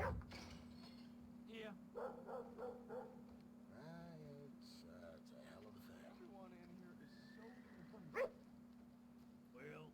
Yeah. It's a hell of a thing. Everyone in here is so... Well...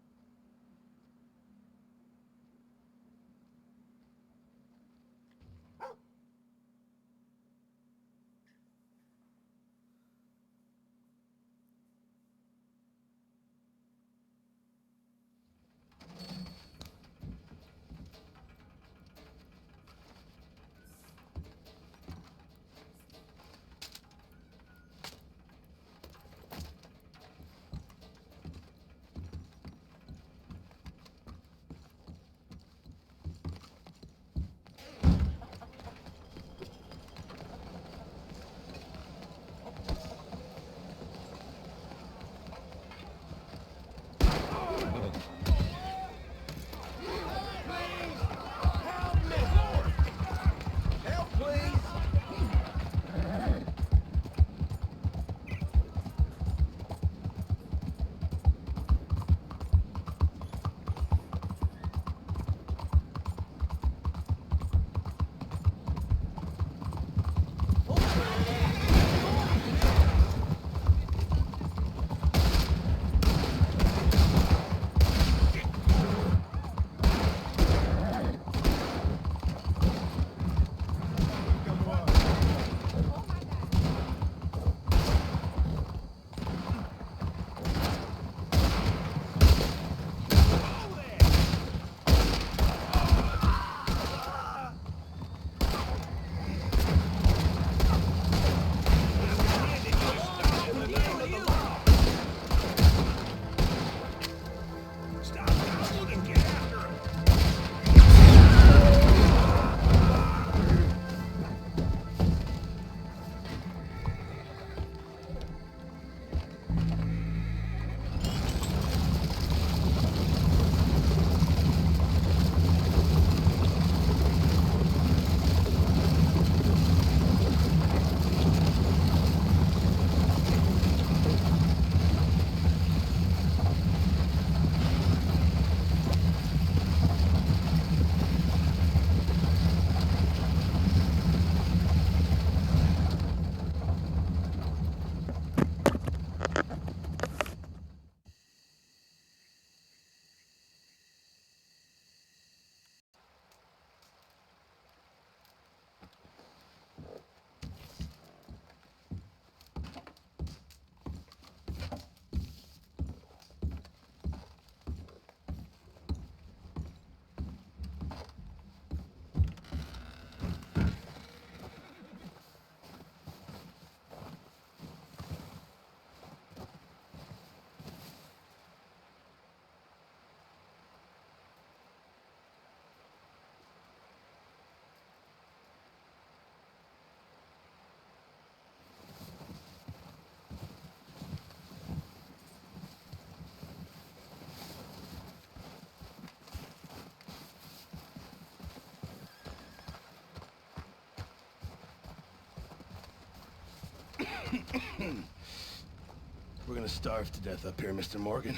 We're gonna starve to death up here, Mr. Morgan.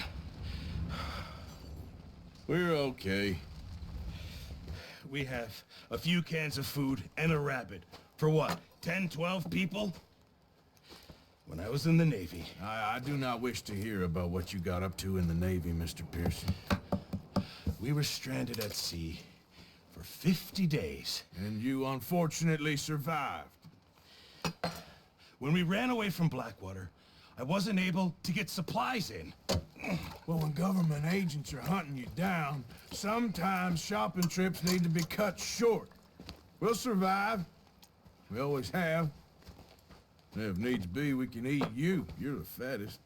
We're okay. We have a few cans of food and a rabbit. For what, 10, 12 people? When I was in the Navy... I do not wish to hear about what you got up to in the Navy, Mr. Pearson. We were stranded at sea for 50 days. And you unfortunately survived. When we ran away from Blackwater, I wasn't able to get supplies in. Well, when government agents are hunting you down, sometimes shopping trips need to be cut short. We'll survive. We always have. And if needs be, we can eat you. You're the fattest.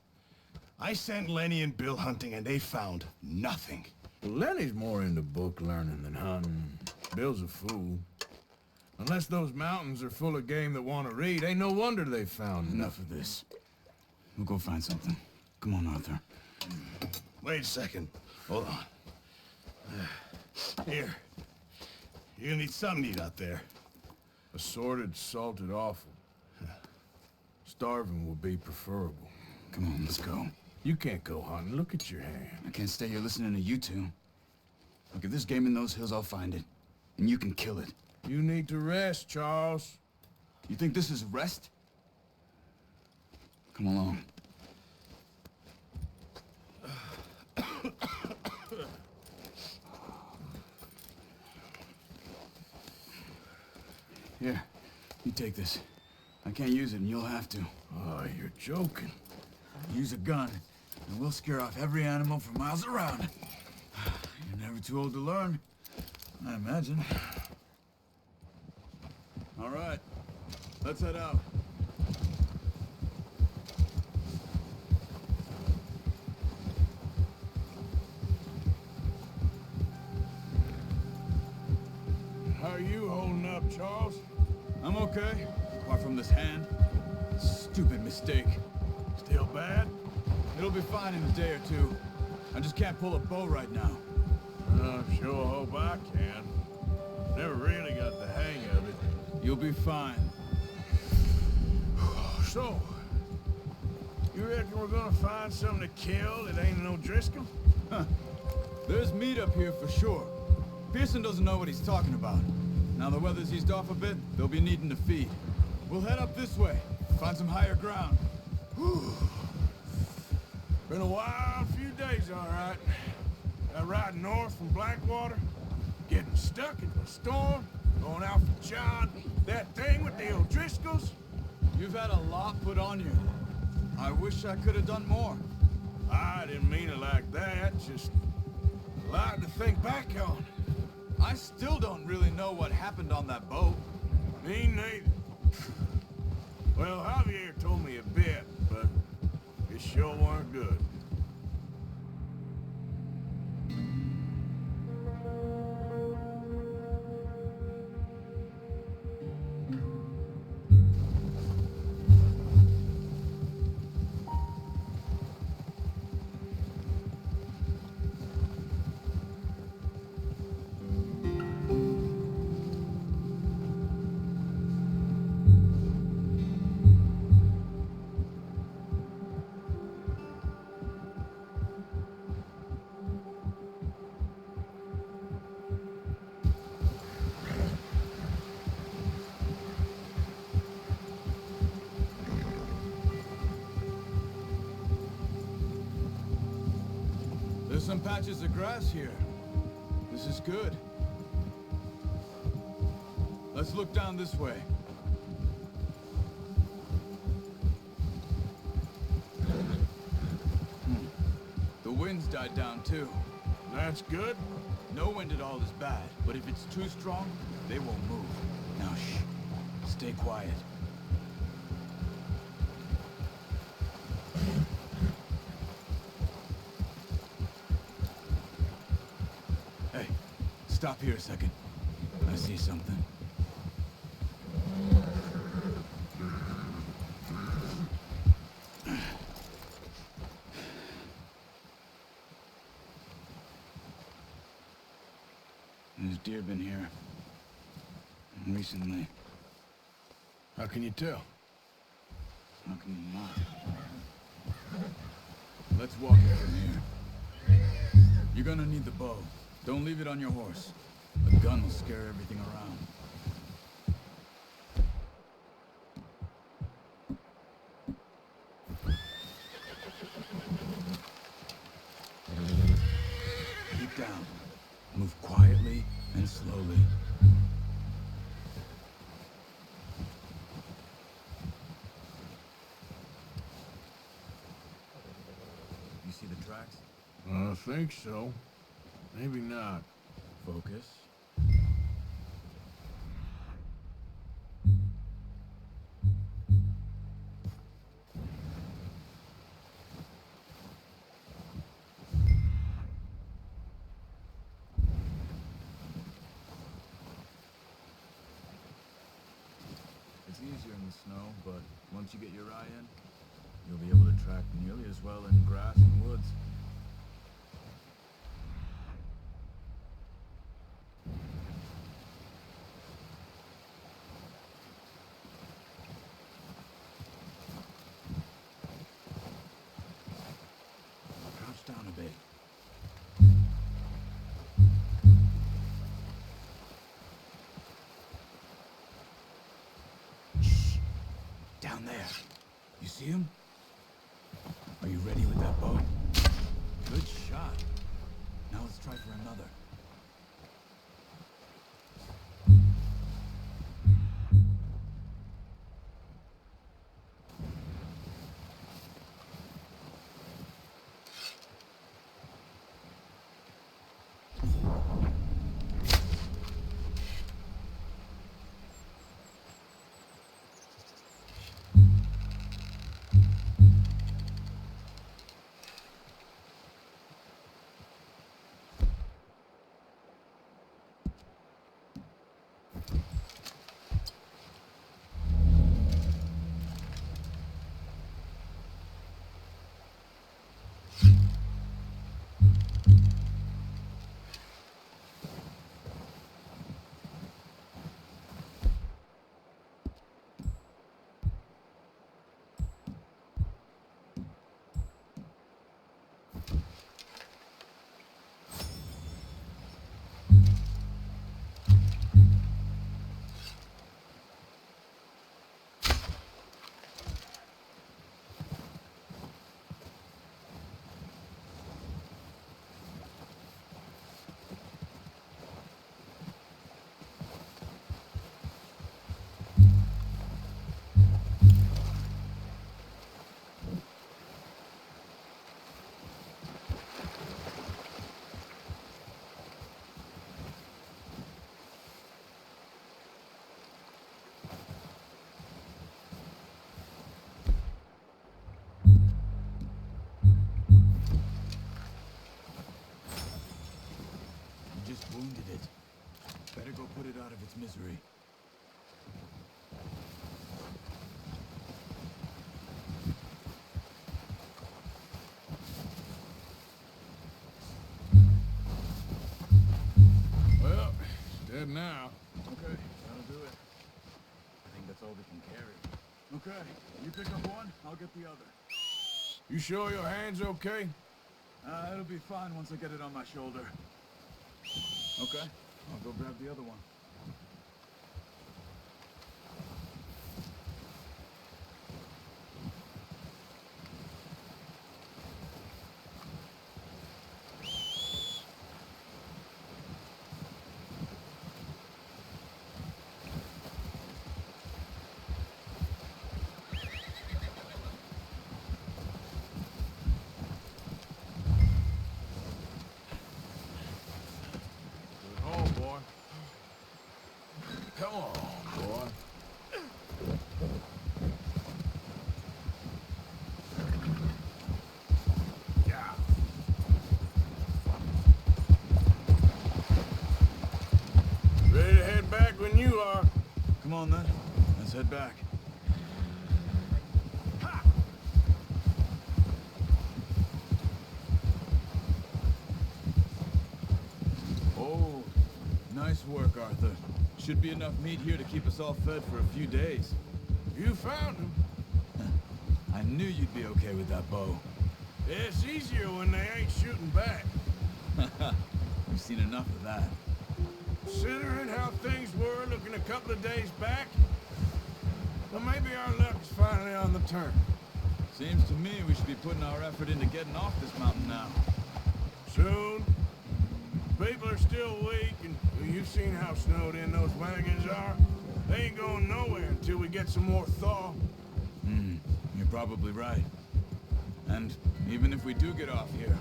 I sent Lenny and Bill hunting, and they found nothing. Well, Lenny's more into book learning than hunting. Bill's a fool. Unless those mountains are full of game that want to read, ain't no wonder they found Enough of this. We'll go find something. Come on, Arthur. Wait a second. Hold on. Here. You're gonna need something to eat out there. Assorted, salted offal. Starving will be preferable. Come on, let's go. You can't go hunting. Look at your hand. I can't stay here listening to you two. Look, if there's game in those hills, I'll find it. And you can kill it. You need to rest, Charles. You think this is rest? Come along. Here, you take this. I can't use it, and you'll have to. Oh, you're joking. Use a gun, and we'll scare off every animal for miles around. You're never too old to learn, I imagine. All right, let's head out. How are you holding up, Charles? I'm okay, apart from this hand. Stupid mistake. Still bad? It'll be fine in a day or two. I just can't pull a bow right now. I sure hope I can. Never really got the hang of it. You'll be fine. So, you reckon we're gonna find something to kill that ain't no Driscoll? Huh. There's meat up here for sure. Pearson doesn't know what he's talking about. Now the weather's eased off a bit, they'll be needing to feed. We'll head up this way, find some higher ground. Been a wild few days, all right. That ride north from Blackwater, getting stuck in the storm, going out for John, that thing with the O'Driscolls. You've had a lot put on you. I wish I could have done more. I didn't mean it like that, just a lot to think back on. I still don't really know what happened on that boat. Me neither. Well, Javier told me a bit, but it sure weren't good. There's some patches of grass here. This is good. Let's look down this way. The wind's died down too. That's good. No wind at all is bad, but if it's too strong, they won't move. Now shh. Stay quiet. Hey, stop here a second. I see something. There's deer been here recently. How can you tell? How can you not? Let's walk it from here. You're gonna need the bow. Don't leave it on your horse. The gun will scare everything around. Keep down. Move quietly and slowly. You see the tracks? I think so. Maybe not. Focus. It's easier in the snow, but once you get your eye in, you'll be able to track nearly as well in grass and woods. Crouch down a bit. down there. You see him? Are you ready with that bow? Good shot. Now let's try for another. Wounded it. Better go put it out of its misery. Well, it's dead now. Okay, that'll do it. I think that's all we can carry. Okay, you pick up one, I'll get the other. You sure your hand's okay? It'll be fine once I get it on my shoulder. Okay, I'll go grab the other one. Come on, boy. Yeah. Ready to head back when you are. Come on then, let's head back. Ha! Oh, nice work, Arthur. Should be enough meat here to keep us all fed for a few days. You found him. I knew you'd be okay with that bow. It's easier when they ain't shooting back. We've seen enough of that. Considering how things were looking a couple of days back, well, maybe our luck's finally on the turn. Seems to me we should be putting our effort into getting off this mountain now. Soon. People are still weak, and you've seen how snowed in those wagons are. They ain't going nowhere until we get some more thaw. You're probably right. And even if we do get off here,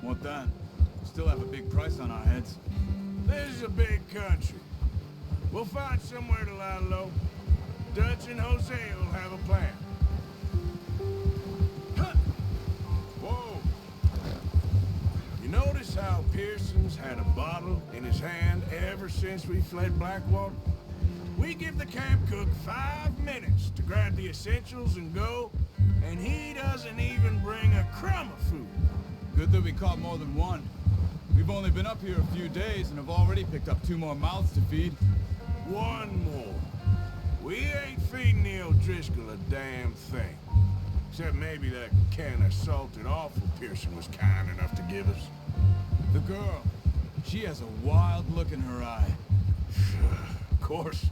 what then? We still have a big price on our heads. This is a big country. We'll find somewhere to lie low. Dutch and Jose will have a plan. Huh. Whoa! You notice how Pearson's had a bottle in his hand ever since we fled Blackwater? We give the camp cook 5 minutes to grab the essentials and go, and he doesn't even bring a crumb of food. Good that we caught more than one. We've only been up here a few days and have already picked up 2 more mouths to feed. One more. We ain't feeding the O'Driscoll a damn thing. Except maybe that can of salted offal Pearson was kind enough to give us. The girl, she has a wild look in her eye. Of course.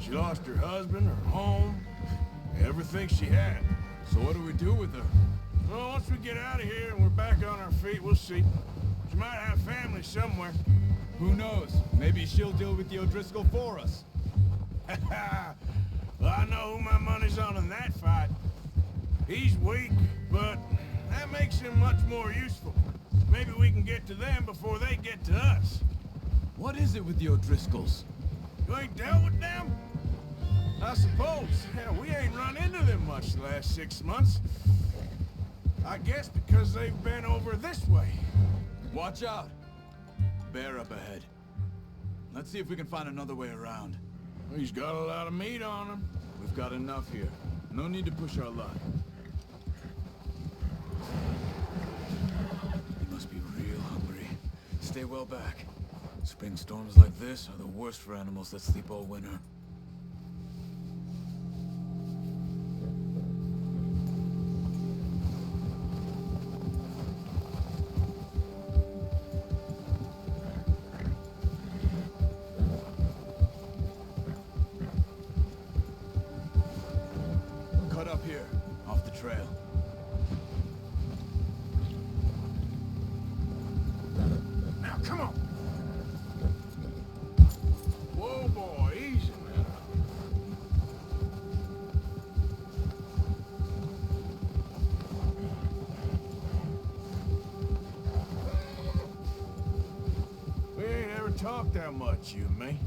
She lost her husband, her home, Everything she had. So what do we do with her? Well, once we get out of here and we're back on our feet, we'll see. She might have family somewhere. Who knows? Maybe she'll deal with the O'Driscoll for us. Well, I know who my money's on in that fight. He's weak, but that makes him much more useful. Maybe we can get to them before they get to us. What is it with the O'Driscolls? You ain't dealt with them? I suppose. Hell, we ain't run into them much the last 6 months. I guess because they've been over this way. Watch out! Bear up ahead. Let's see if we can find another way around. He's got a lot of meat on him. We've got enough here. No need to push our luck. He must be real hungry. Stay well back. Spring storms like this are the worst for animals that sleep all winter. Cut up here, off the trail. Now, come on. Whoa, boy, easy now. We ain't ever talked that much, you and me.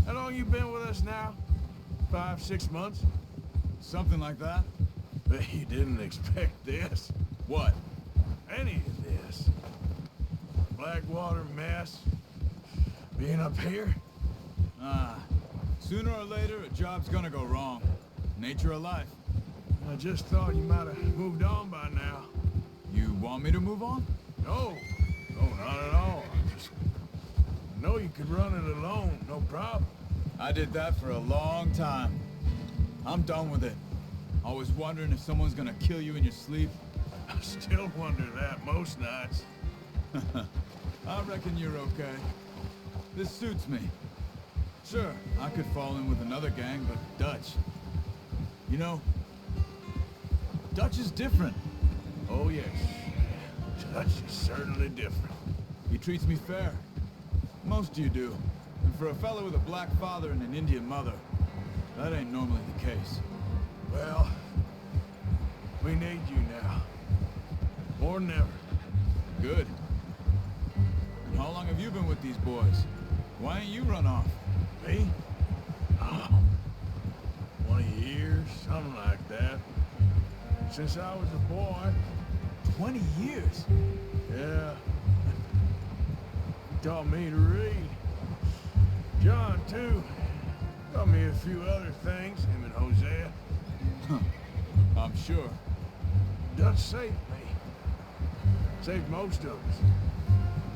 How long you been with us now? 5, 6 months? Something like that? Bet you didn't expect this. What? Any of this. Blackwater mess. Being up here? Sooner or later, a job's gonna go wrong. Nature of life. I just thought you might have moved on by now. You want me to move on? No, not at all. I know you could run it alone, no problem. I did that for a long time. I'm done with it. Always wondering if someone's gonna kill you in your sleep. I still wonder that most nights. I reckon you're okay. This suits me. Sure, I could fall in with another gang, but Dutch. You know, Dutch is different. Oh, yes. Dutch is certainly different. He treats me fair. Most of you do. And for a fellow with a black father and an Indian mother, that ain't normally the case. Well, we need you now. More than ever. Good. And how long have you been with these boys? Why ain't you run off? Me? Oh, 20 years, something like that. Since I was a boy. 20 years? Yeah. He taught me to read. John, too. Taught me a few other things, him and Hosea. I'm sure. Dutch saved me. Saved most of us.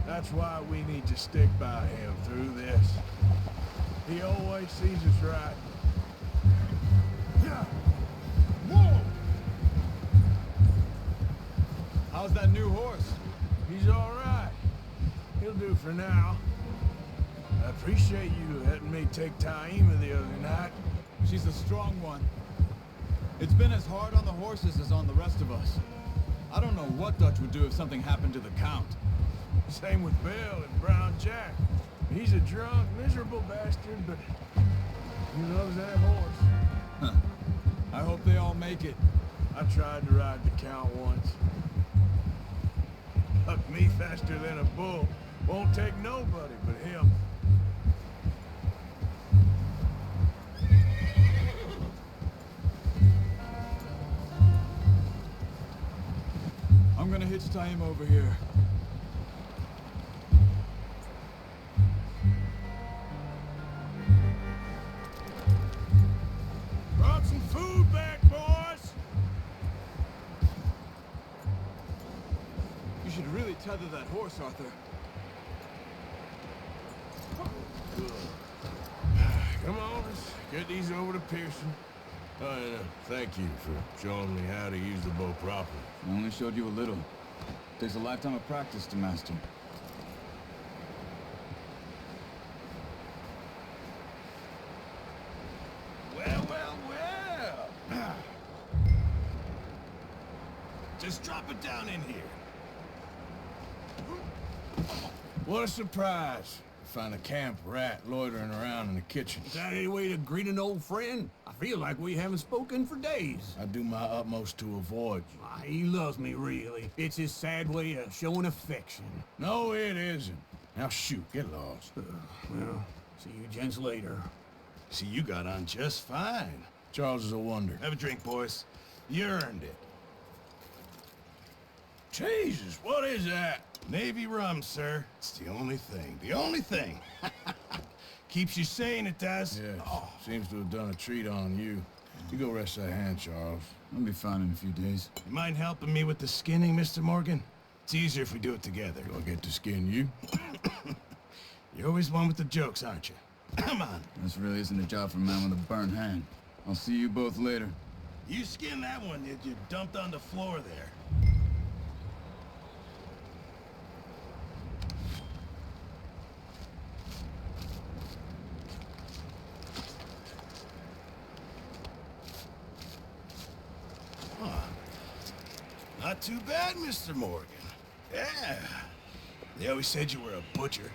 That's why we need to stick by him through this. He always sees us right. Yeah. Whoa! How's that new horse? He's all right. He'll do for now. I appreciate you letting me take Taima the other night. She's a strong one. It's been as hard on the horses as on the rest of us. I don't know what Dutch would do if something happened to the Count. Same with Bill and Brown Jack. He's a drunk, miserable bastard, but he loves that horse. Huh. I hope they all make it. I tried to ride the Count once. Bucked me faster than a bull. Won't take nobody but him. I'm gonna hitch Taima over here. Brought some food back, boys! You should really tether that horse, Arthur. Come on, let's get these over to Pearson. Thank you for showing me how to use the bow properly. I only showed you a little. Takes a lifetime of practice to master. Well, well, well. What a surprise. Find a camp rat loitering around in the kitchen. Is that any way to greet an old friend? I feel like we haven't spoken for days. I do my utmost to avoid you. Ah, he loves me, really. It's his sad way of showing affection. No, it isn't. Now shoot, get lost. Well, see you gents later. See, you got on just fine. Charles is a wonder. Have a drink, boys. You earned it. Jesus, what is that? Navy rum, sir. It's the only thing. The only thing. Keeps you sane, it does. Yes, seems to have done a treat on you. You go rest that hand, Charles. I'll be fine in a few days. You mind helping me with the skinning, Mr. Morgan? It's easier if we do it together. Do I get to skin you? You're always one with the jokes, aren't you? Come on. This really isn't a job for a man with a burnt hand. I'll see you both later. You skin that one that you dumped on the floor there. Not too bad, Mr. Morgan. Yeah. They always said you were a butcher.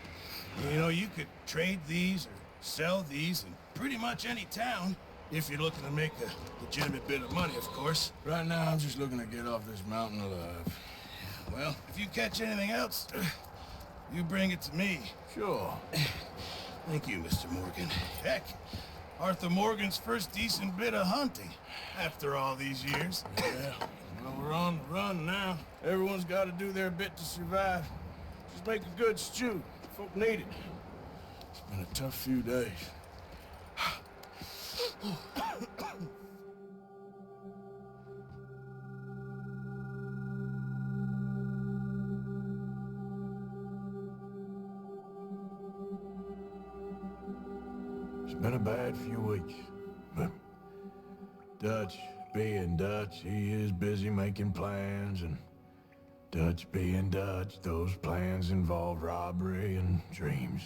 You know, you could trade these or sell these in pretty much any town. If you're looking to make a legitimate bit of money, of course. Right now, I'm just looking to get off this mountain alive. Well, if you catch anything else, you bring it to me. Sure. Thank you, Mr. Morgan. Heck, Arthur Morgan's first decent bit of hunting after all these years. Yeah. Well, we're on the run now. Everyone's got to do their bit to survive. Just make a good stew. Folk need it. It's been a tough few days. It's been a bad few weeks, but Dutch being Dutch, he is busy making plans, and Dutch being Dutch, those plans involve robbery and dreams.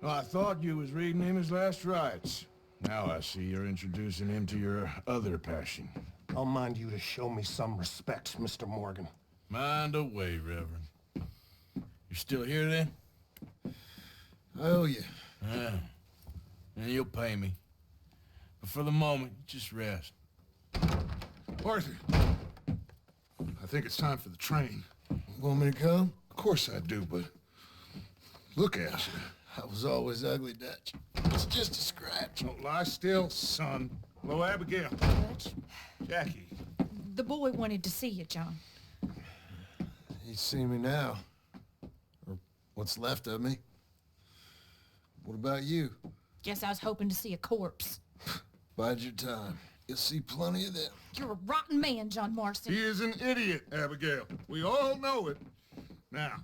Well, I thought you was reading him his last rites. Now I see you're introducing him to your other passion. I'll mind you to show me some respect, Mr. Morgan. Mind away, Reverend. You still here then? I owe you. Yeah. And you'll pay me. But for the moment, just rest. Arthur, I think it's time for the train. Want me to come? Of course I do, but look at you. I was always ugly, Dutch. It's just a scratch. Don't lie still, son. Hello, Abigail. Dutch, Jackie. the boy wanted to see you, John. He's seen me now. Or what's left of me. What about you? Guess I was hoping to see a corpse. Bide your time. You'll see plenty of them. You're a rotten man, John Marston. He is an idiot, Abigail. We all know it. Now,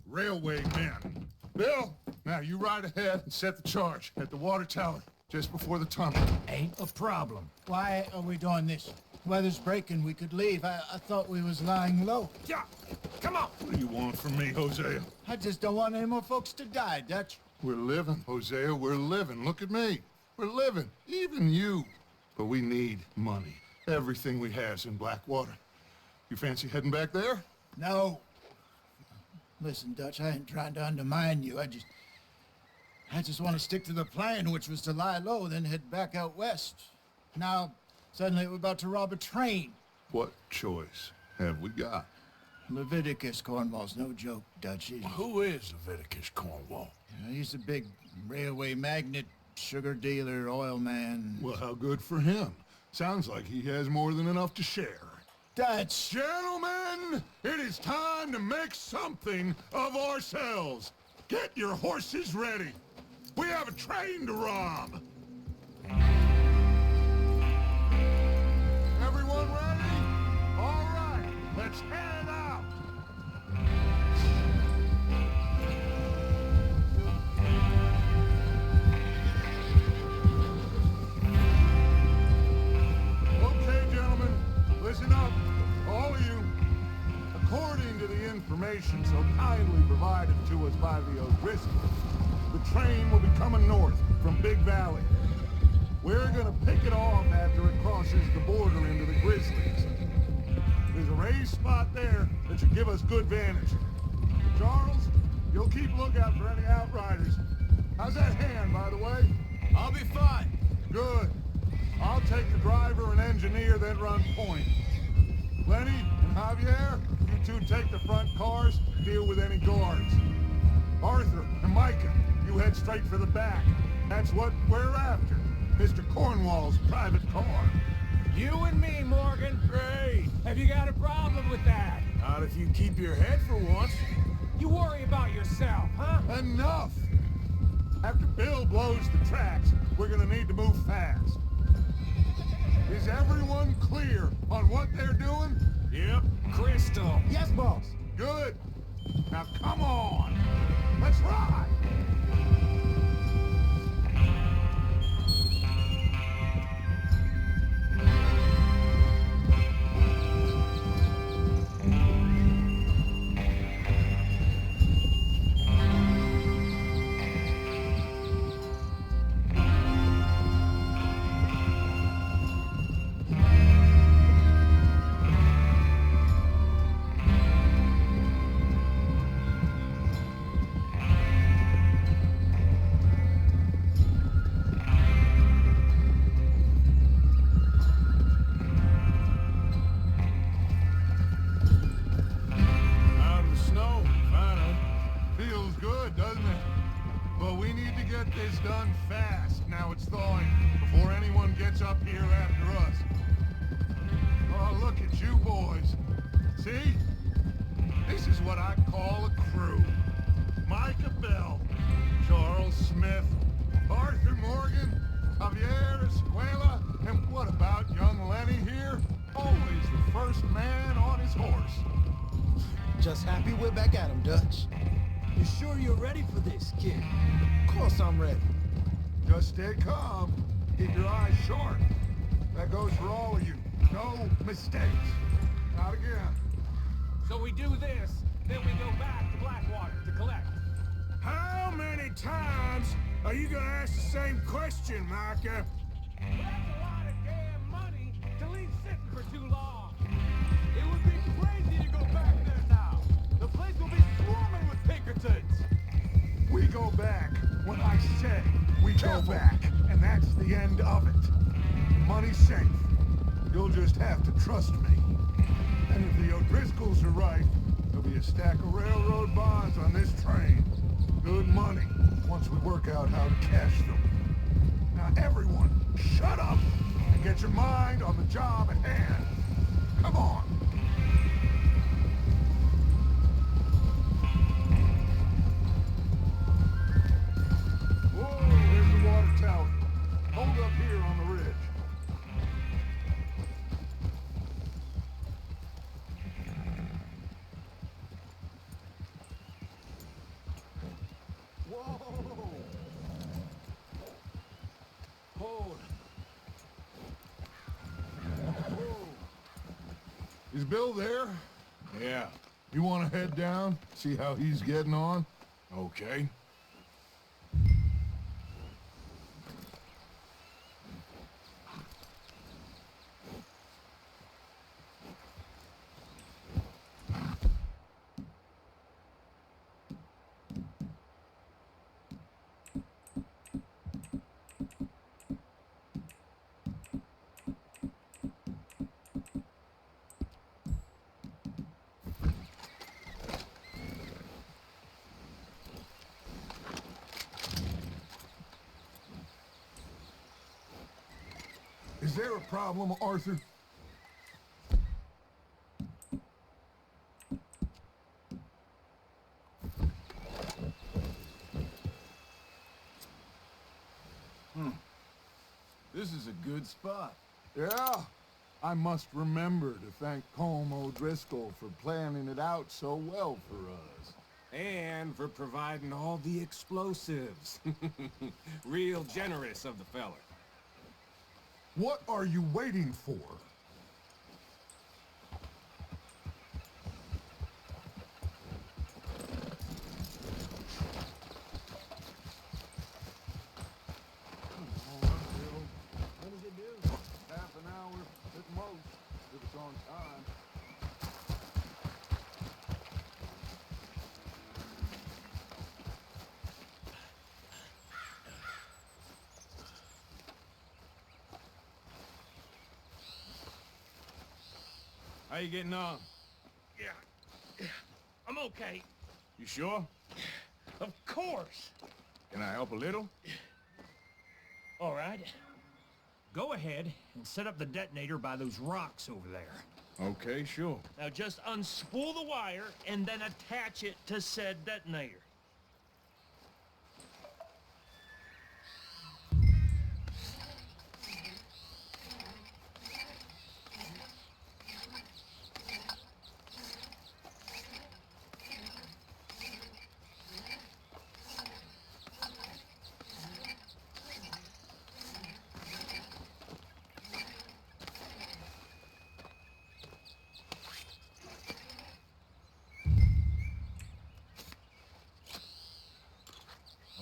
railway men. Bill, now you ride ahead and set the charge at the water tower just before the tunnel. Ain't a problem. Why are we doing this? Weather's breaking. We could leave. I thought we was lying low. Yeah, come on. What do you want from me, Hosea? I just don't want any more folks to die, Dutch. We're living, Hosea. We're living. Look at me. We're living. Even you. But we need money. Everything we have's in Blackwater. You fancy heading back there? No. Listen, Dutch, I ain't trying to undermine you. I just want to stick to the plan, which was to lie low, then head back out west. Now, suddenly we're about to rob a train. What choice have we got? Leviticus Cornwall's no joke, Dutch. Who is Leviticus Cornwall? He's a big railway magnate, sugar dealer, oil man. Well, how good for him. Sounds like he has more than enough to share. Dutch! Gentlemen, it is time to make something of ourselves. Get your horses ready. We have a train to rob. Everyone ready? All right, let's head out. Okay, gentlemen, listen up, all of you. According to the information so kindly provided to us by the RYZEN, the train will be coming north from Big Valley. We're gonna pick it off after it crosses the border into the Grizzlies. raised spot there that should give us good vantage. Charles, you'll keep lookout for any outriders. How's that hand, by the way? I'll be fine. Good. I'll take the driver and engineer, then run point. Lenny and Javier, you two take the front cars, deal with any guards. Arthur and Micah, you head straight for the back. That's what we're after. Mr. Cornwall's private car. You and me, Morgan. Great. Have you got a problem with that? Not if you keep your head for once. You worry about yourself, huh? Enough! After Bill blows the tracks, we're gonna need to move fast. Is everyone clear on what they're doing? Yep. Crystal. Yes, boss. Good. Now come on. Let's ride. Out of the snow, finally. Feels good, doesn't it? But we need to get this done fast, now it's thawing, before anyone gets up here after us. Oh, look at you boys. See? This is what I call a crew. Micah Bell, Charles Smith, Arthur Morgan, Javier Escuela, and what about young Lenny here? Always the first man on his horse. Just happy we're back at him, Dutch. You sure you're ready for this, kid? Of course I'm ready. Just stay calm. Keep your eyes sharp. That goes for all of you. No mistakes. Not again. So we do this, then we go back to Blackwater to collect. How many times are you gonna ask the same question, Micah? That's a lot of damn money to leave sitting for too long. It would be crazy to go back there now. The place will be swarming with Pinkertons. We go back when I say we go back. And that's the end of it. Money's safe. You'll just have to trust me. And if the O'Driscolls are right, there'll be a stack of railroad bonds on this train. Good money, once we work out how to cash them. Now everyone, shut up and get your mind on the job at hand. Come on. Whoa, there's the water tower. Hold up here on the ridge. Whoa! Hold. Whoa. Is Bill there? Yeah. You want to head down, see how he's getting on? Okay. Is there a problem, Arthur? This is a good spot. Yeah. I must remember to thank Colm O'Driscoll for planning it out so well for us. And for providing all the explosives. Real generous of the feller. What are you waiting for? What does it do? Half an hour at most, if it's on time. How you getting on? Yeah. I'm okay. You sure? Of course. Can I help a little? All right. Go ahead and set up the detonator by those rocks over there. Okay, sure. Now just unspool the wire and then attach it to said detonator.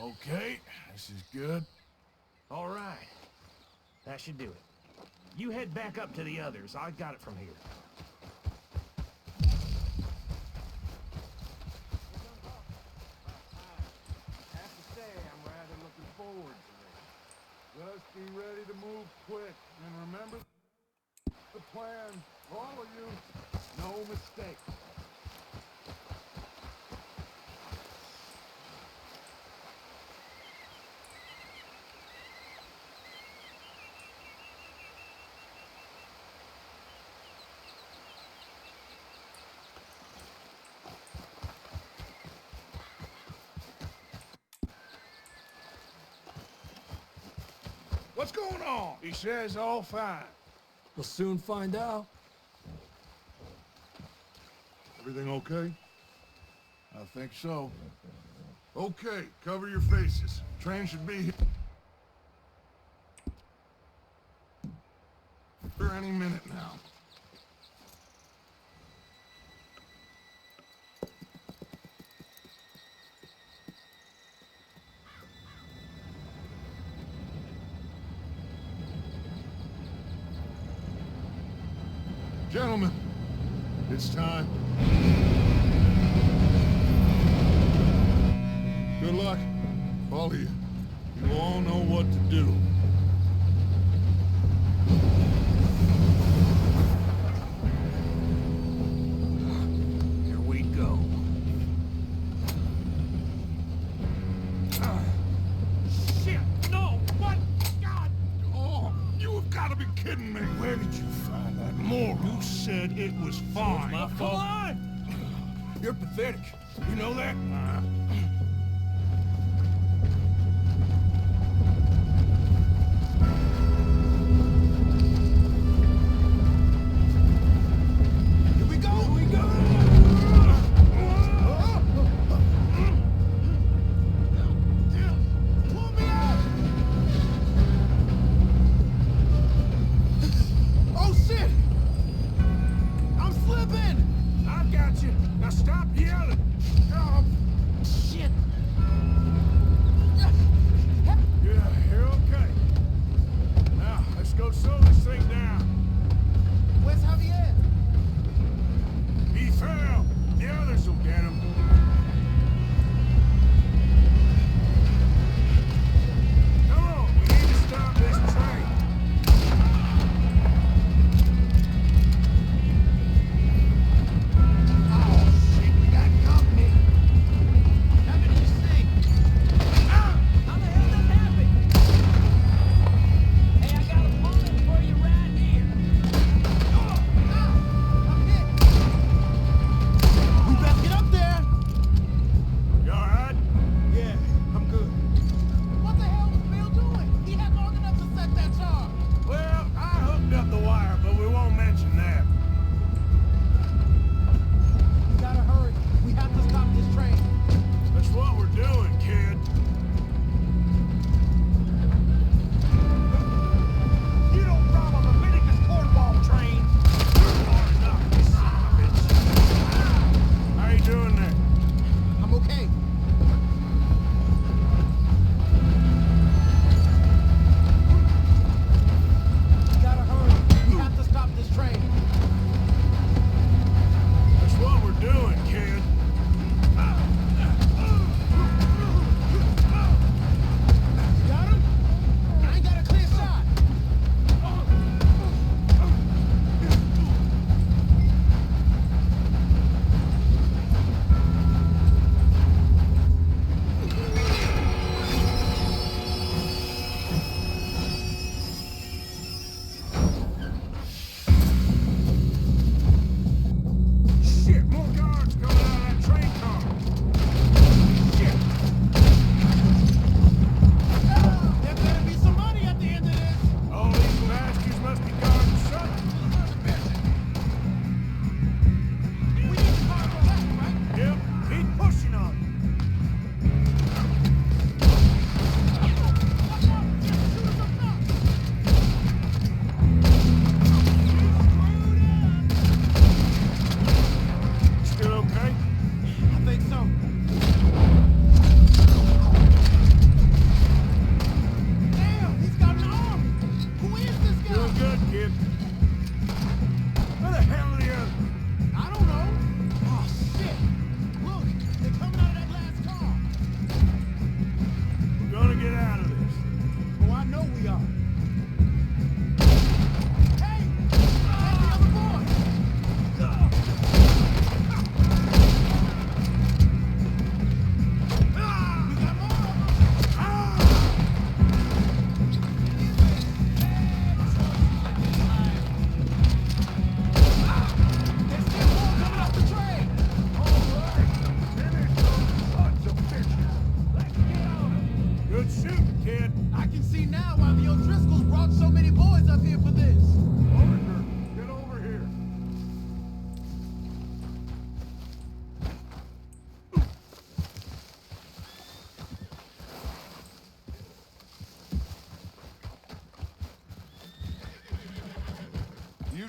Okay, this is good. All right. That should do it. You head back up to the others. I got it from here. I have to say, I'm rather looking forward to this. Just be ready to move quick, and remember the plan. All of you, no mistakes. What's going on? He says all fine. We'll soon find out. Everything okay? I think so. Okay, cover your faces. Train should be here any minute now. Gentlemen, it's time. Good luck, all of you. You all know what to do. Here we go. Shit! No! What? God! Oh, you have got to be kidding me. Where did you find that moron? You said it was fine. My Come fault. on! You're pathetic. You know that? Here we go! Here we go! Pull me out! Oh, shit! I'm slipping! I got you. Now stop yelling. Oh, shit.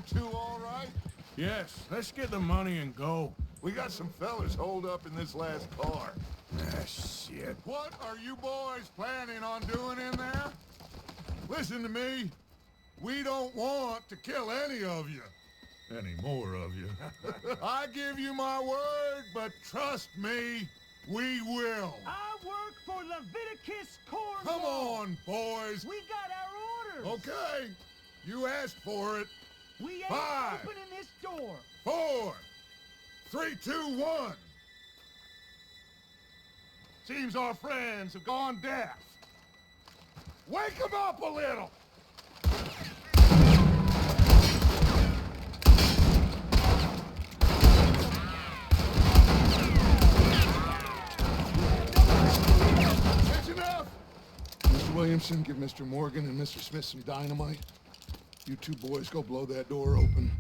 you two all right? Yes, let's get the money and go. We got some fellas holed up in this last car. Ah, shit. What are you boys planning on doing in there? Listen to me. We don't want to kill any of you. Any more of you. I give you my word, but trust me, we will. I work for Leviticus Corps. Come on, boys. We got our orders. Okay. You asked for it. We ain't 5, opening this door. 4, 3, 2, 1. Seems our friends have gone deaf. Wake them up a little. That's enough. Mr. Williamson, give Mr. Morgan and Mr. Smith some dynamite. You two boys go blow that door open.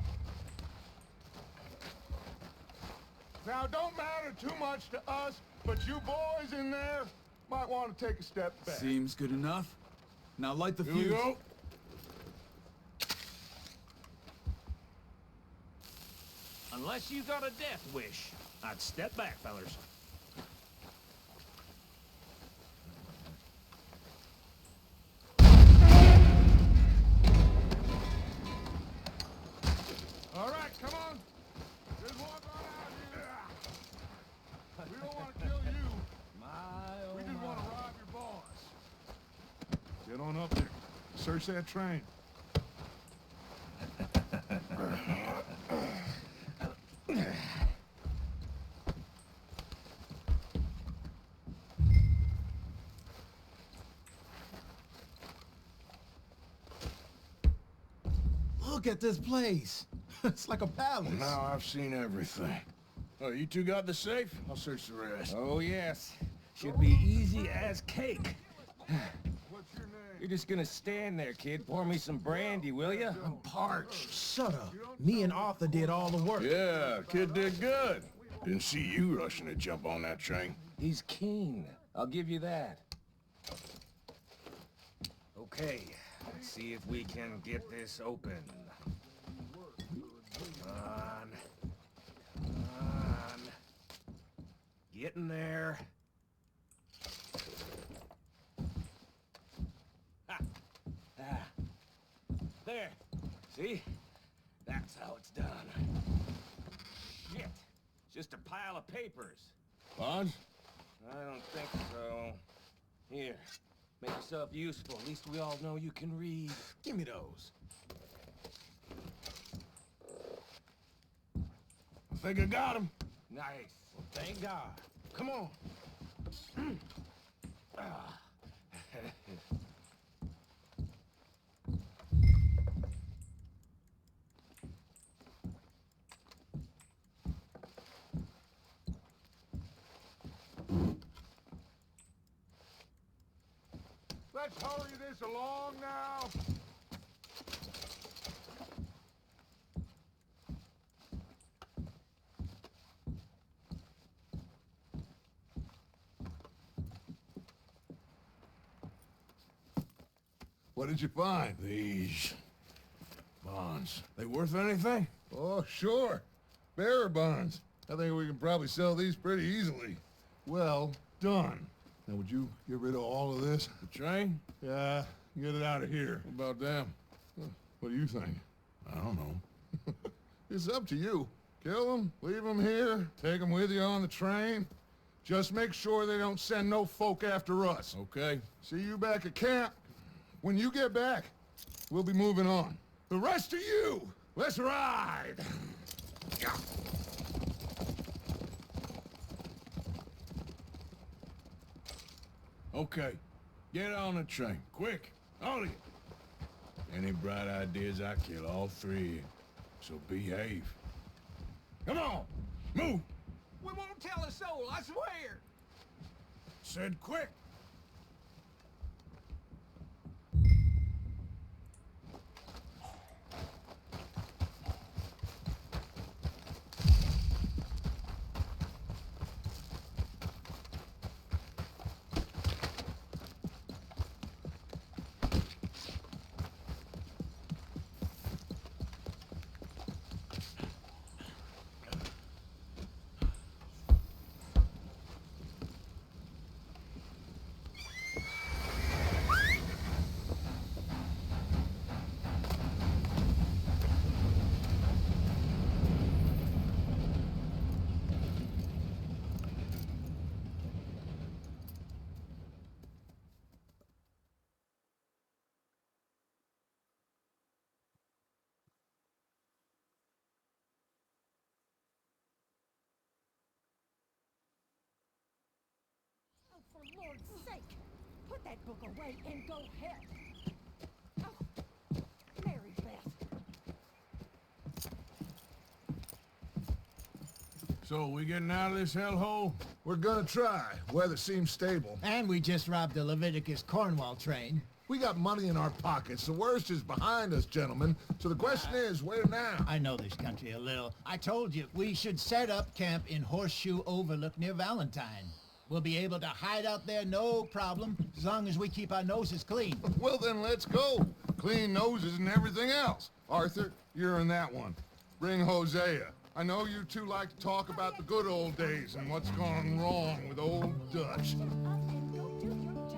Now, don't matter too much to us, but you boys in there might want to take a step back. Seems good enough. Now light the Here we fuse. go. Unless you got a death wish, I'd step back, fellers. All right, come on. Just walk on out here. We don't want to kill you. We just want to rob your boss. Get on up there. Search that train. Look at this place. It's like a palace. Now I've seen everything. Oh, you two got the safe? I'll search the rest. Oh, yes. Should be easy as cake. What's your name? You're just gonna stand there, kid. Pour me some brandy, will ya? I'm parched. Shut up. Me and Arthur did all the work. Yeah, kid did good. Didn't see you rushing to jump on that train. He's keen. I'll give you that. Okay, let's see if we can get this open. Come on. Come on. Get in there. Ha! Ah. There. See? That's how it's done. Shit. Just a pile of papers. Bonds? I don't think so. Here. Make yourself useful. At least we all know you can read. Give me those. I think I got him. Nice. Thank God. Come on. Ah. Let's hurry this along now. What did you find? These bonds. They worth anything? Oh, sure. Bearer bonds. I think we can probably sell these pretty easily. Well done. Now, would you get rid of all of this? The train? Yeah, get it out of here. What about them? What do you think? I don't know. It's up to you. Kill them, leave them here, take them with you on the train. Just make sure they don't send no folk after us. Okay. See you back at camp. When you get back, we'll be moving on. The rest of you, let's ride! Okay. Get on the train. Quick. All of you. Any bright ideas, I kill all three of you. So behave. Come on. Move. We won't tell a soul, I swear. Said quick. Lord's sake, put that book away and go help. Oh, Mary Beth. So, we getting out of this hellhole? We're gonna try. Weather seems stable. And we just robbed the Leviticus Cornwall train. We got money in our pockets. The worst is behind us, gentlemen. So the question is, where now? I know this country a little. I told you, we should set up camp in Horseshoe Overlook near Valentine. We'll be able to hide out there, no problem, as long as we keep our noses clean. Well, then let's go. Clean noses and everything else. Arthur, you're in that one. Bring Hosea. I know you two like to talk about the good old days and what's gone wrong with old Dutch. And go do your job.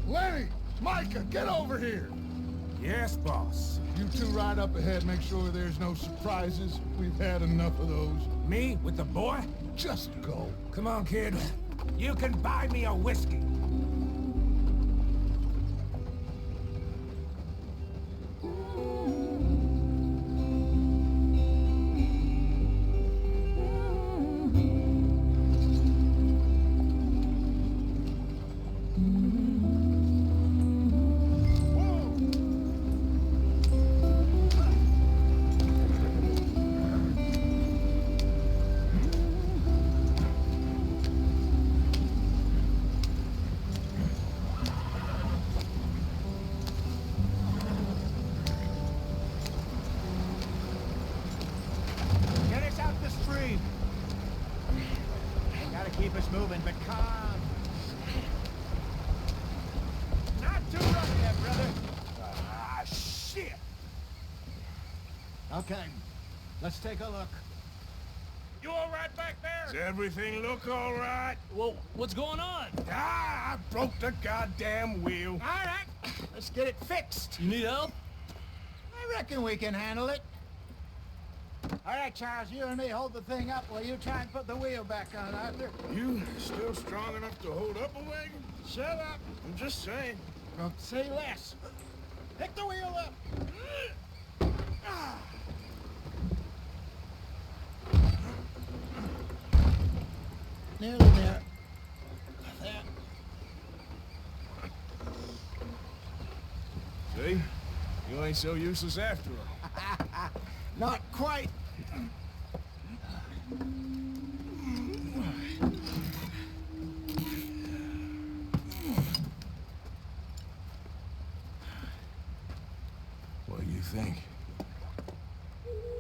Lenny! Micah, get over here! Yes, boss. You two ride up ahead, make sure there's no surprises. We've had enough of those. Me with the boy? Just go. Come on, kid. You can buy me a whiskey. Get us out the stream. Gotta keep us moving, but calm. Not too rough yet, brother. Ah, shit! Okay, let's take a look. You all right back there? Does everything look all right? Well, what's going on? Ah, I broke the goddamn wheel. All right, let's get it fixed. You need help? I reckon we can handle it. All right, Charles, you and me hold the thing up while you try and put the wheel back on, Arthur. You still strong enough to hold up a wagon? Shut up. I'm just saying. Don't say less. Pick the wheel up. Nearly there. There. See? You ain't so useless after all. Not quite. What do you think?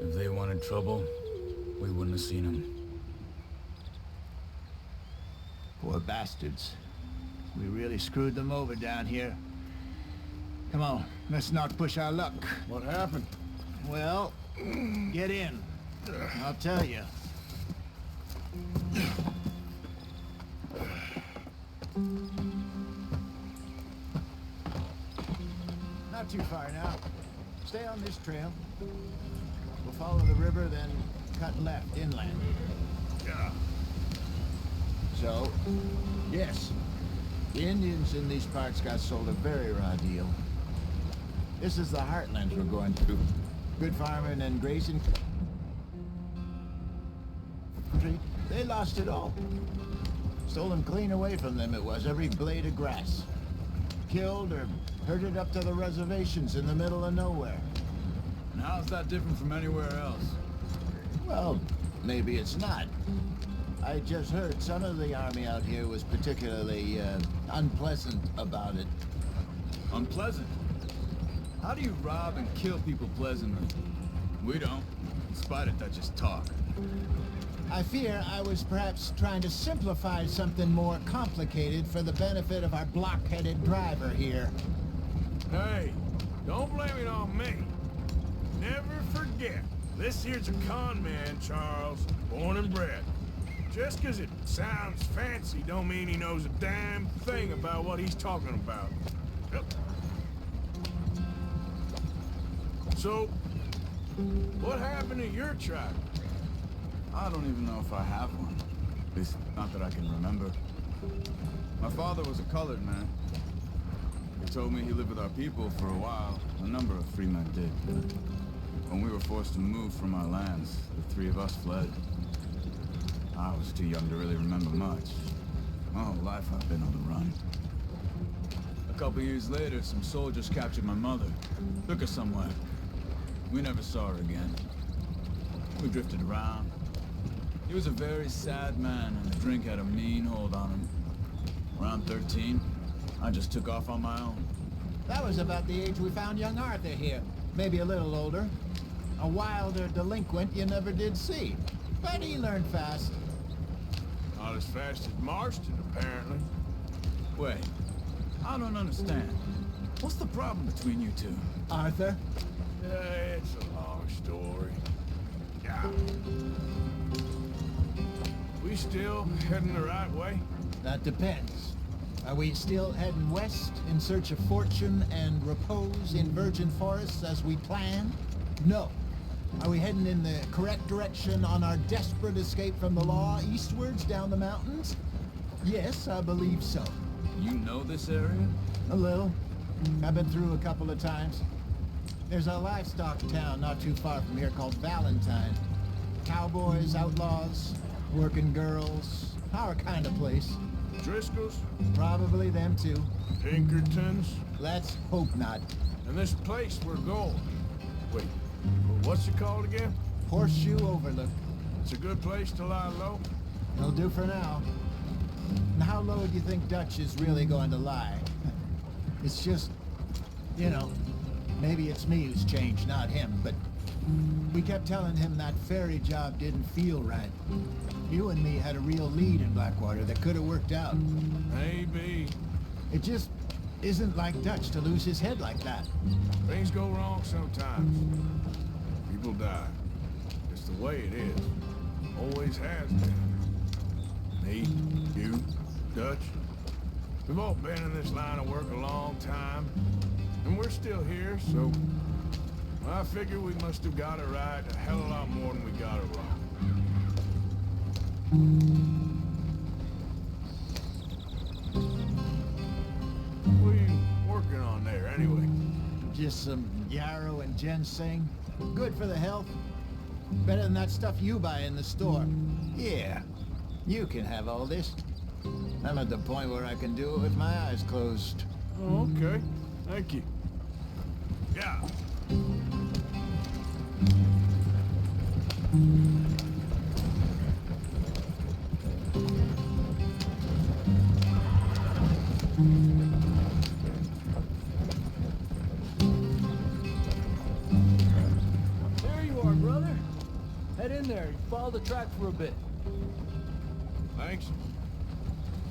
If they wanted trouble, we wouldn't have seen them. Poor bastards. We really screwed them over down here. Come on, let's not push our luck. What happened? Well, get in. I'll tell you. Not too far now. Stay on this trail. We'll follow the river, then cut left inland. Yeah. So, yes, the Indians in these parts got sold a very raw deal. This is the heartlands we're going through. Good farming and grazing. They lost it all. Stolen clean away from them it was, every blade of grass. Killed or herded up to the reservations in the middle of nowhere. And how's that different from anywhere else? Well, maybe it's not. I just heard some of the army out here was particularly unpleasant about it. Unpleasant? How do you rob and kill people pleasantly? We don't, in spite of Dutch's talk. I fear I was perhaps trying to simplify something more complicated for the benefit of our block-headed driver here. Hey, don't blame it on me. Never forget, this here's a con man, Charles, born and bred. Just 'cause it sounds fancy don't mean he knows a damn thing about what he's talking about. Yep. So, what happened to your tribe? I don't even know if I have one. At least, not that I can remember. My father was a colored man. He told me he lived with our people for a while. A number of free men did. When we were forced to move from our lands, the three of us fled. I was too young to really remember much. My whole life I've been on the run. A couple years later, some soldiers captured my mother. Took her somewhere. We never saw her again. We drifted around. He was a very sad man, and the drink had a mean hold on him. Around 13, I just took off on my own. That was about the age we found young Arthur here. Maybe a little older. A wilder delinquent you never did see. But he learned fast. Not as fast as Marston, apparently. Wait, I don't understand. What's the problem between you two? Arthur? It's a long story. Yeah. We still heading the right way? That depends. Are we still heading west in search of fortune and repose in virgin forests as we planned? No. Are we heading in the correct direction on our desperate escape from the law eastwards down the mountains? Yes, I believe so. You know this area? A little. I've been through a couple of times. There's a livestock town not too far from here called Valentine. Cowboys, outlaws, working girls, our kind of place. Driscoll's? Probably them too. Pinkertons? Let's hope not. And this place we're going. Wait, what's it called again? Horseshoe Overlook. It's a good place to lie low? It'll do for now. And how low do you think Dutch is really going to lie? It's just, you know, maybe it's me who's changed, not him, but we kept telling him that ferry job didn't feel right. You and me had a real lead in Blackwater that could have worked out. Maybe. It just isn't like Dutch to lose his head like that. Things go wrong sometimes. People die. It's the way it is. Always has been. Me, you, Dutch. We've all been in this line of work a long time. And we're still here, so I figure we must have got it right a hell of a lot more than we got it wrong. What are you working on there, anyway? Just some yarrow and ginseng. Good for the health. Better than that stuff you buy in the store. Yeah, you can have all this. I'm at the point where I can do it with my eyes closed. Oh, okay. Thank you. Yeah. There you are, brother. Head in there. Follow the track for a bit. Thanks.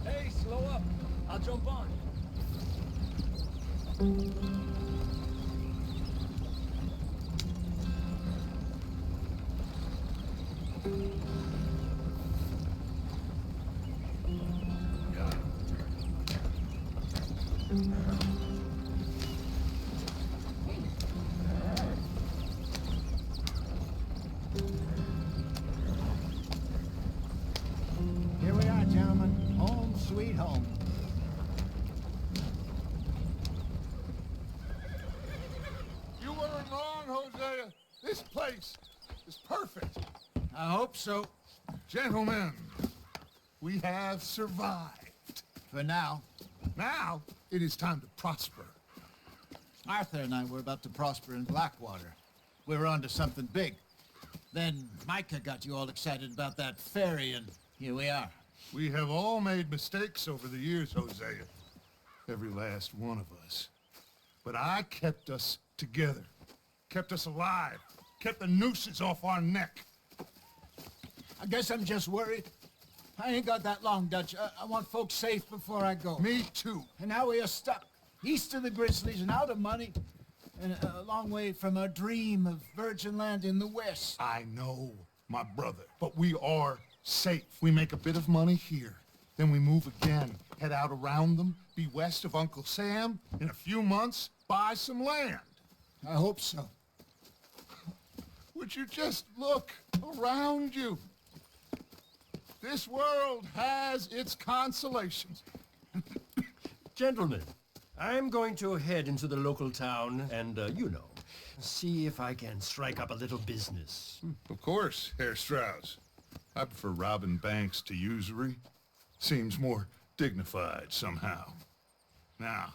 Hey, slow up. I'll jump on. Here we are, gentlemen. Home sweet home. You weren't wrong, Hosea. This place is perfect. I hope so. Gentlemen, we have survived. For now. Now, it is time to prosper. Arthur and I were about to prosper in Blackwater. We were onto something big. Then Micah got you all excited about that ferry, and here we are. We have all made mistakes over the years, Hosea. Every last one of us. But I kept us together. Kept us alive. Kept the nooses off our neck. I guess I'm just worried. I ain't got that long, Dutch. I want folks safe before I go. Me too. And now we are stuck. East of the Grizzlies and out of money. And a long way from our dream of virgin land in the west. I know, my brother. But we are safe. We make a bit of money here. Then we move again. Head out around them. Be west of Uncle Sam. In a few months, buy some land. I hope so. Would you just look around you? This world has its consolations. Gentlemen, I'm going to head into the local town and, you know, see if I can strike up a little business. Of course, Herr Strauss. I prefer robbing banks to usury. Seems more dignified somehow. Now,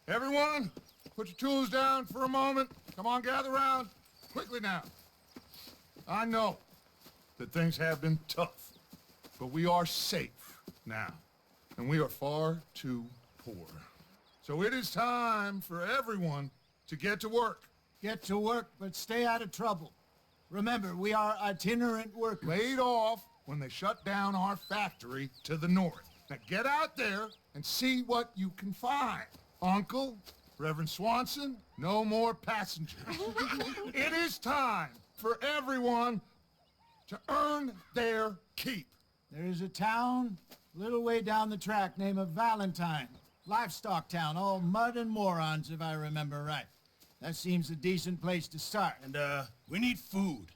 everyone, put your tools down for a moment. Come on, gather round. Quickly now. I know that things have been tough, but we are safe now, and we are far too poor. So it is time for everyone to get to work. Get to work, but stay out of trouble. Remember, we are itinerant workers. Laid off when they shut down our factory to the north. Now get out there and see what you can find. Uncle, Reverend Swanson, no more passengers. It is time for everyone to earn their keep. There is a town a little way down the track named Valentine. Livestock town, all mud and morons, if I remember right. That seems a decent place to start. And, we need food.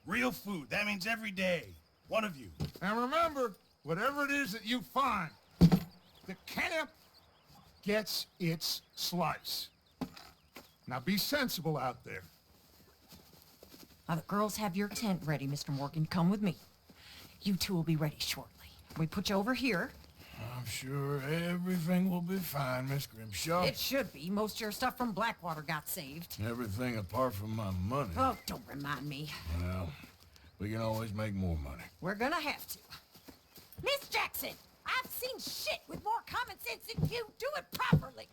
Real food. That means every day. One of you. And remember, whatever it is that you find, the camp gets its slice. Now be sensible out there. Now, the girls have your tent ready, Mr. Morgan. Come with me. You two will be ready shortly. We put you over here. I'm sure everything will be fine, Miss Grimshaw. It should be. Most of your stuff from Blackwater got saved. Everything apart from my money. Oh, don't remind me. Well, we can always make more money. We're gonna have to. Miss Jackson, I've seen shit with more common sense than you. Do it properly.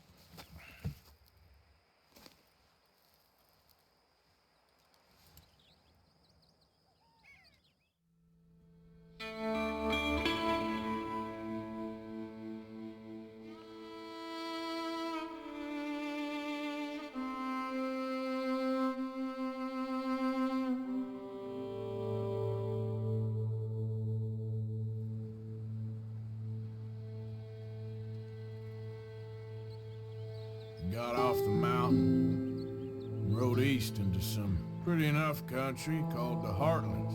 Got off the mountain, and rode east into some pretty enough country called the Heartlands.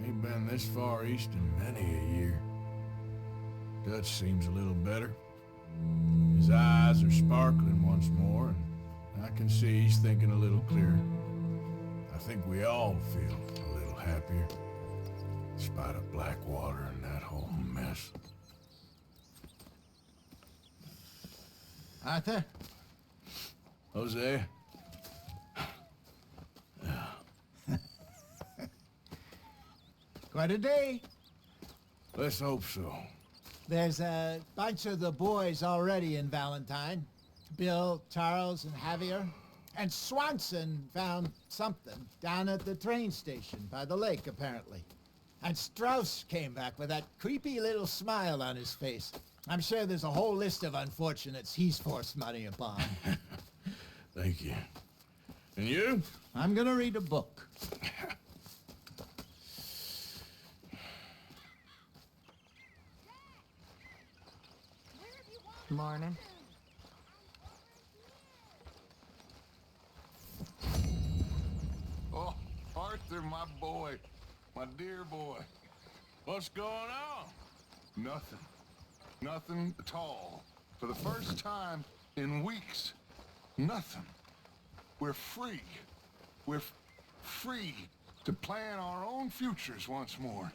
Ain't been this far east in many a year. Dutch seems a little better. His eyes are sparkling once more, and I can see he's thinking a little clearer. I think we all feel a little happier, in spite of Blackwater and that whole mess. Arthur? Jose? Quite a day. Let's hope so. There's a bunch of the boys already in Valentine. Bill, Charles, and Javier. And Swanson found something down at the train station by the lake, apparently. And Strauss came back with that creepy little smile on his face. I'm sure there's a whole list of unfortunates he's forced money upon. Thank you. And you? I'm gonna read a book. Morning. Oh, Arthur, my boy. My dear boy. What's going on? Nothing. Nothing at all. For the first time in weeks. Nothing. We're free. We're free to plan our own futures once more.